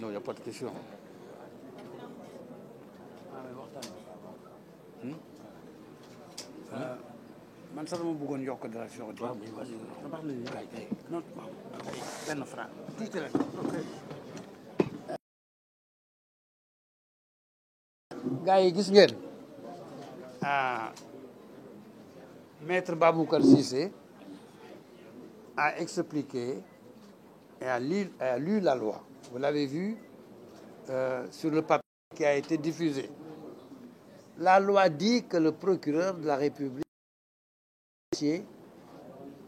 Non, il n'y a pas de question. man sax dama bëggoon yokk dara si yow. waaw mais vas-y. Kay. non benn franc tuuti rek. gars yi gis ngeen maître Baboucar Cissé a expliqué et a lu la loi. Vous l'avez vu sur le papier qui a été diffusé. La loi dit que le procureur de la République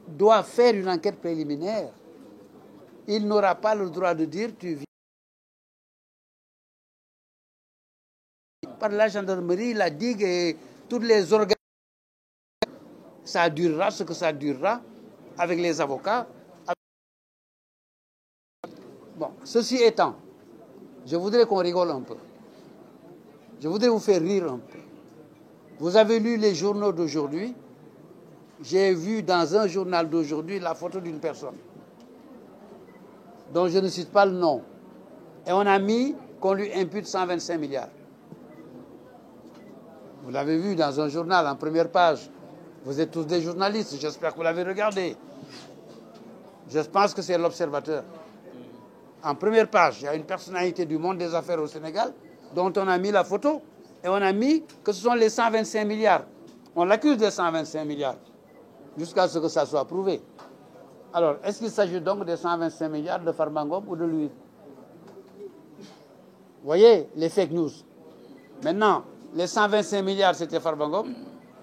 doit faire une enquête préliminaire. Il n'aura pas le droit de dire tu viens par la gendarmerie, la digue et toutes les organes. Ça durera ce que ça durera avec les avocats. Bon, ceci étant, je voudrais qu'on rigole un peu. Je voudrais vous faire rire un peu. Vous avez lu les journaux d'aujourd'hui. J'ai vu dans un journal d'aujourd'hui la photo d'une personne dont je ne cite pas le nom. Et on a mis qu'on lui impute 125 milliards. Vous l'avez vu dans un journal en première page. Vous êtes tous des journalistes, j'espère que vous l'avez regardé. Je pense que c'est l'Observateur. En première page, il y a une personnalité du monde des affaires au Sénégal dont on a mis la photo et on a mis que ce sont les 125 milliards. On l'accuse des 125 milliards jusqu'à ce que ça soit prouvé. Alors, est-ce qu'il s'agit donc des 125 milliards de Farba Ngom ou de lui? Vous voyez les fake news. Maintenant, les 125 milliards, c'était Farba Ngom.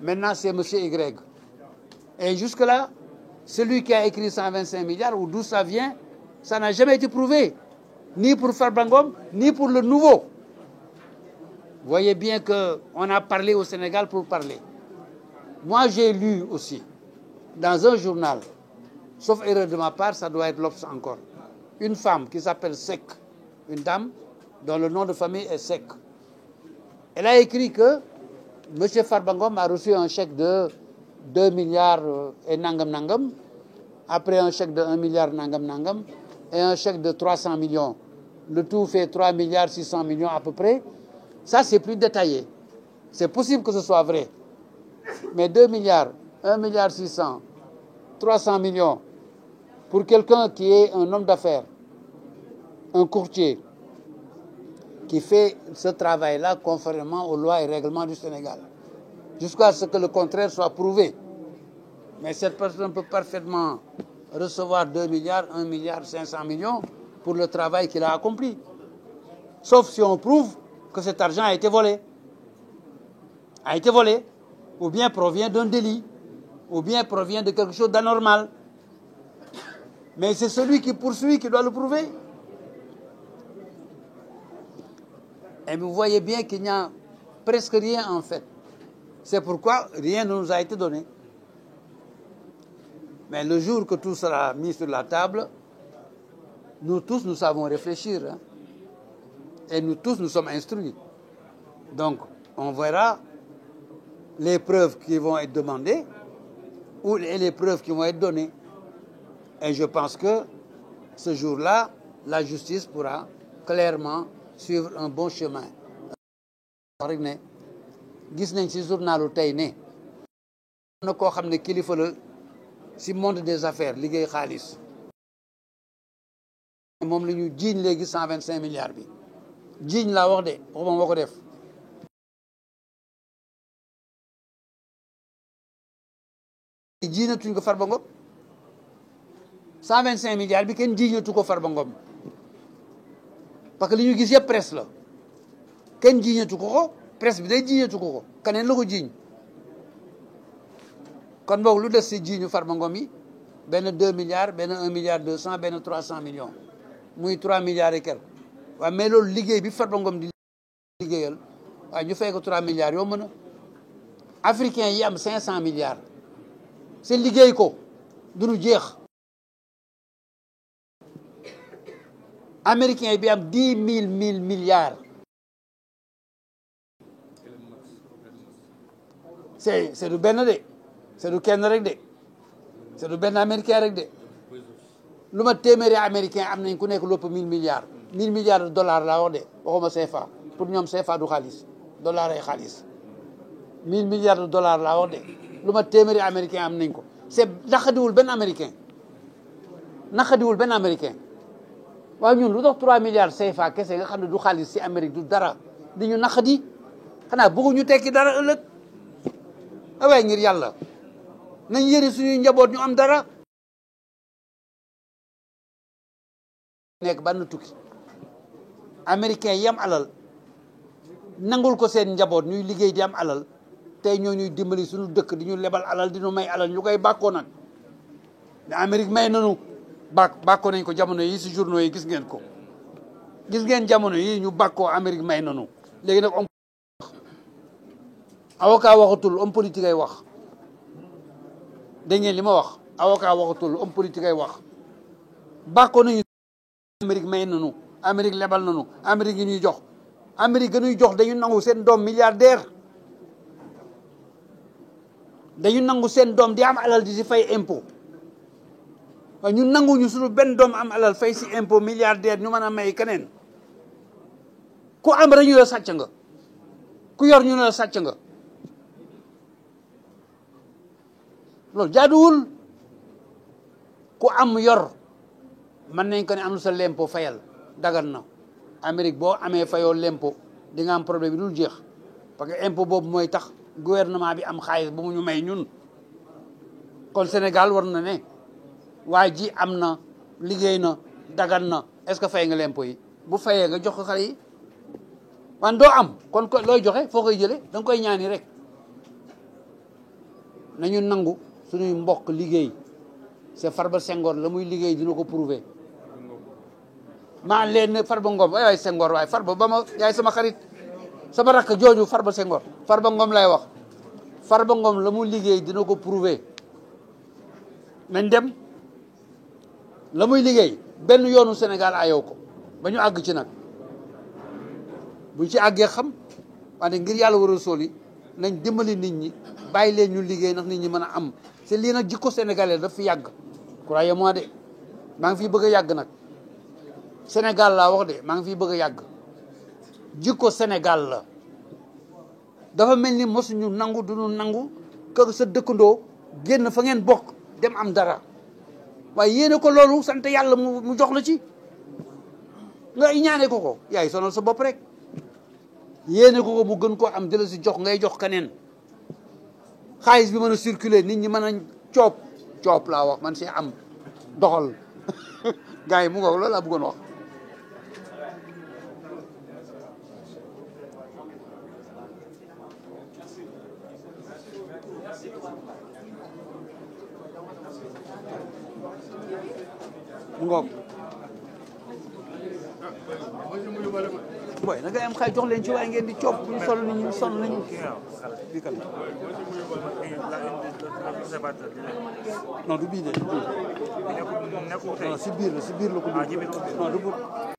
Maintenant, c'est M. Y. Et jusque-là, celui qui a écrit 125 milliards, ou d'où ça vient, ça n'a jamais été prouvé. Ni pour Farba Ngom, ni pour le nouveau. Vous voyez bien qu'on a parlé au Sénégal pour parler. Moi, j'ai lu aussi, dans un journal, sauf erreur de ma part, ça doit être l'Obs encore, une femme qui s'appelle Seck, une dame dont le nom de famille est Seck. Elle a écrit que M. Farba Ngom a reçu un chèque de 2 milliards et nangam nangam, après un chèque de 1 milliard nangam nangam, et un chèque de 300 millions. Le tout fait 3 milliards 600 millions à peu près. Ça, c'est plus détaillé. C'est possible que ce soit vrai. Mais 2 milliards, 1 milliard 600, 300 millions, pour quelqu'un qui est un homme d'affaires, un courtier, qui fait ce travail-là conformément aux lois et règlements du Sénégal, jusqu'à ce que le contraire soit prouvé. Mais cette personne peut parfaitement recevoir 2 milliards, 1 milliard 500 millions pour le travail qu'il a accompli. Sauf si on prouve que cet argent a été volé. Ou bien provient d'un délit, ou bien provient de quelque chose d'anormal. Mais c'est celui qui poursuit qui doit le prouver. Et vous voyez bien qu'il n'y a presque rien en fait. C'est pourquoi rien ne nous a été donné. Mais le jour que tout sera mis sur la table, nous tous, nous savons réfléchir. Hein? Et nous tous, nous sommes instruits. Donc, on verra les preuves qui vont être demandées ou les preuves qui vont être données. Et je pense que ce jour-là, la justice pourra clairement suivre un bon chemin. rek ne gis nañ ci journalu tey ne na koo xam ne kilifa la ci monde des affaires liggéey xaalis moom la ñu jiiñ léegi 125 milliards bi jiiñ laa wax de waxuma moo ko def jiiñatuñ ko Farba Ngom 125 milliards bi kenn jiiñatu ko Farba Ngom parce que li ñu gis yëpp presse la kenn jiiñatu ko presse bi day jiiñatu ko keneen la ko jiiñ kon boog lu des si jiiñu Farba Ngom yi benn 2 milliards benn 1 milliard 200 benn 300 millions muy 3 milliards et quelque waaw mais loolu liggéey bi Farba Ngom di liggéeyal waaye ñu fay ko 3 milliards yoo mën a africain yi am 500 milliards seen liggéey ko duñu jeex américain bi am 10 000 milliards c'est du benn de c'est du kenn rek de c'est du benn américain rek de lu ma téeméeri américain am nañ ku nekk lopp 1000 milliards 1000 milliards de dollars laa wax de waxuma CFA pour ñoom CFA du xaalis dollar ay xaalis 1000 milliards de dollars laa wax de lu ma téeméeri américain am nañ ko c'est naqadiwul benn américain waaye ñun lu dox 3 milliards CFA kese nga xam ne du xaalis si Amérique du dara di ñu naqadi xanaa bëgguñu tekki dara ëllëg waaye ngir yàlla nañ yëri suñuy njaboot ñu am dara. nekk ban tukki américain yi am alal nangul ko seen njaboot ñuy liggéey di am alal tey ñoo ñuy dimbali suñu dëkk di ñu lebal alal di ñu may alal ñu koy bàkkoo nag ne Amérique may nanu bàkkoo nañ ko jamono yi si journaux yi gis ngeen ko gis ngeen jamono yi ñu bàkkoo Amérique may nanu léegi nag avocat waxatul homme politique ay wax dégg ngeen li ma wax avocat waxatul homme politique ay wax bàkkoo nañu Amérique may nanu Amérique lebal nanu Amérique yi ñuy jox Amérique gënuy jox dañu nangu seen doom milliardaire dañu nangu seen doom di am alal di si fay impôt waaye ñu nangu ñu suñu benn doom am alal fay si impôt milliardaire ñu mën a may keneen ku am rek ñu la sàcc nga ku yor ñu ne la sàcc nga loolu jaaduwul ku am yor mën nañ ko ne am sa lempo fayal dagan na Amérique boo amee fayoo lempo di nga am problème bi dul jeex parce que impôt boobu mooy tax gouvernement bi am xaalis bu mu ñu may ñun kon Sénégal war na ne waa ji am na liggéey na dagan na est-ce que fay nga lempo yi bu fayee nga jox ko xale yi wan doo am kon ko looy joxe foo koy jëlee da nga koy ñaani rek nañu nangu suñuy mbokk liggéey c'est Farba Senghor la muy liggéey dina ko prouver maa leen ne Farba Ngom waay Senghor waaye Farba ba ma yaay sama xarit sama rakk jooju Farba Senghor Farba Ngom lay wax Farba Ngom la mu liggéey dina ko prouver nañ dem la muy liggéey benn yoonu Sénégal ayoo ko ba ñu àgg ci nag buñ ci àggee xam wante ngir yàlla war a sóoli nañ dimbali nit ñi bàyyi leen ñu liggéey ndax nit ñi mën a am c'est lii nag jikko sénégalais daf fi yàgg croyez-moi de maa ngi fiy bëgg a yàgg nag Sénégal laa wax de maa ngi fiy bëgg a yàgg jikko Sénégal la dafa mel ni mosuñu nangu duñu nangu que sa dëkkandoo génn fa ngeen bokk dem am dara waaye yéene ko loolu sant yàlla mu jox la ci nga ñaane ko yaay sonal sa bopp rek yéene ko mu gën koo am di la si jox ngay jox keneen xaalis bi mën a circuler nit ñi mën a coob laa wax man si am doxal gars yi mu ngoog loolu laa bëggoon wax mu ngoog boy na nga am xay jox leen ci waaye ngeen di coob bu ñu sol nit ñi sonn nañu bi kan non du bii de non si biir la ko non du